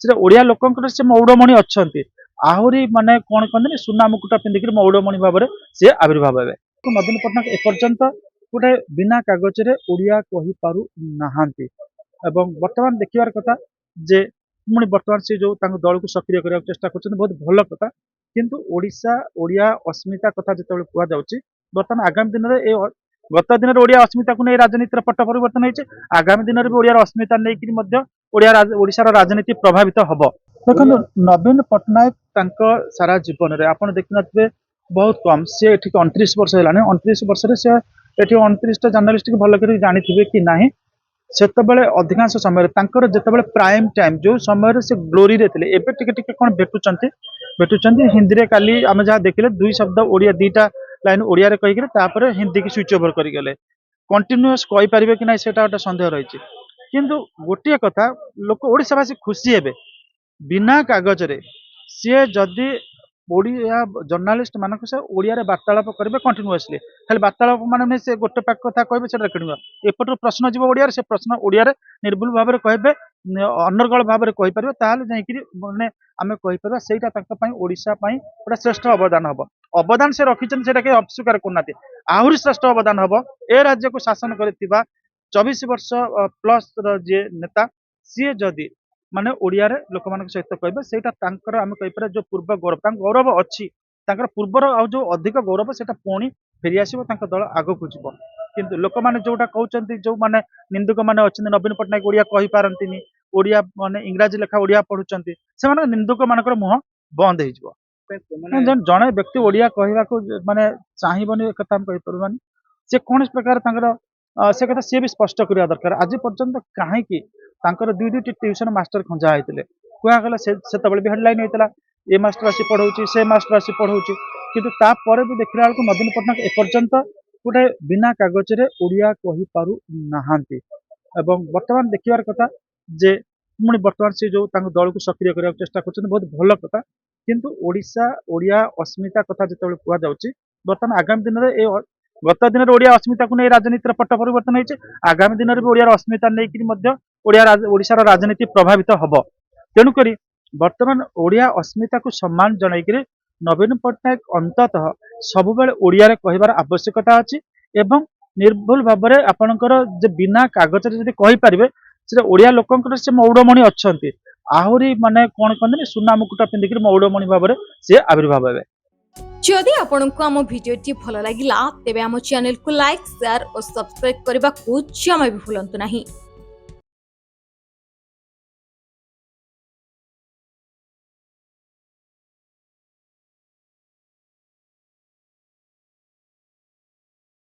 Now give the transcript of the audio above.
से ओडिया लोकंकर से मौड़मणि अच्छी आहरी माने कौन कहते सुना मुकुटा पिंधिक मौड़मणि भाव में सी आविर्भाव हे नवीन पट्टनायक एपर्यंत गोटे बिना कागज रे ओडिया कहि पारु नाहांती एवं वर्तमान देखिबार कथा जे पुणी वर्तमान से जो दल को सक्रिय करने चेष्टा कर बहुत भल कथा किंतु ओडिशा ओडिया अस्मिता कथा जो कहुच्छी बर्तमान आगामी दिन में गत दिन ओडिया अस्मिता को नहीं राजनीतिर पट परिवर्तन होती आगामी दिन में ओडिया अस्मिता नहीं ओडिशार राजनीति प्रभावित हम देखो नवीन पट्टनायक सारा जीवन में आप देखिए बहुत कम सी ये 29 वर्ष है 29 वर्ष से 29 जर्नालीस्ट भल कर जानी कि ना सेतबेले अधिकांश समय जितेबाला प्राइम टाइम जो समय से ग्लोरी रे थे एबे टिके कौन भेटुचंती हिंदी रे काली आम जहाँ देखिले दुई शब्द ओडिया दीटा लाइन ओडिया रे कहीकि हिंदी की स्विच ओवर करगले कंटिन्यूअस कही पारे कि ना सेटा गोटे सन्देह रही किंतु गोटे कथा लोक ओडिशावासी खुशी हेबे बिना कागज रे सी जदि ओडिया जर्नालीस्ट मानक से ओडिया रे वार्तालाप करेंगे कंटिन्यूअसली खाली वार्तालाप माने से गोटे पाक कथा कहबे से रेकर्डिंग एपटू प्रश्न जीव ओडिया से प्रश्न ओडिया रे निर्भुल भाव में कहबे अनर्गल भाव में कहि परबे ताहाले जाईकि माने आमे कहि परबा सेटा तंक पई ओडिशा पई गोटे श्रेष्ठ अवदान हबो अवदान से रखिछन सेटा के अस्वीकार करनाते आहुरी श्रेष्ठ अवदान हबो ए राज्य को शासन करथिबा 24 वर्ष प्लस जे नेता सी जदि माने ओडिया रे लोक मान सहित कहबे सेटा तांकर आमे कहि पारे जो पूर्व गौरव गौरव अच्छी तांकर पूर्वर आ जो अधिक गौरव सेटा पुणी फेरी आसीबो तांकर दल आगो को जिवो किंतु लोक माने जोटा कहउचंती जो माने निंदक माने अछि नवीन पट्टनायक ओडिया कहि पारंतिनी ओडिया माने इंग्रजी लेखा ओडिया पढुचंती से माने निंदक मानकर मुह बंद हे जिवो जने व्यक्ति ओडिया कहवा को माने चाहिबनी कथा हम कहि परबानी से कोन प्रकार तांकर से कथा सी भी स्पष्ट करिया दरकार आज पर्यंत काहे कि तांकर दुई दुईटी ट्यूशन मास्टर खंजा होते कहला से भी हेडलाइन होता ए मास्टर आसी पढ़ाऊँ से मास्टर आसी पढ़ाऊँ किंतु तापर भी देखला बेलू नवीन पट्टनायक एपर्यंत गोटे बिना कागज रे ओडिया कहि पारु नाहांती एवं वर्तमान देखिबार कथा जे पुणी वर्तमान से जो दल को सक्रिय करने चेष्टा कर बहुत भल कथा किंतु ओडिशा ओडिया अस्मिता कथा जो कहुच्छी बर्तमान आगामी दिन में गत दिन में ओडिया अस्मिता को नहीं राजनीतिर पट परिवर्तन होती आगामी दिन में ओडिया अस्मिता नहीं ओडिशार राजनीति प्रभावित हम तेणुक बर्तमान ओडिया अस्मिता को सम्मान जनईकि नवीन पट्टनायक अंततः सब बेले ओडिया रे कहिबार आवश्यकता अछि एवं निर्भुल भाव में आपणकर जे बिना कागज जदि कहि पारिबे से ओडिया लोकंकर से मौड़मणि अच्छी आहरी माने कौन कहते सुना मुकुटा पिंधिक मौड़मणि भाव में सी आविर्भाव हे जदि आपंक आम भिडी भल लगा तेब आम चैनल को लाइक शेयर और सब्सक्राइब करने को जमा भी भूलु नहीं।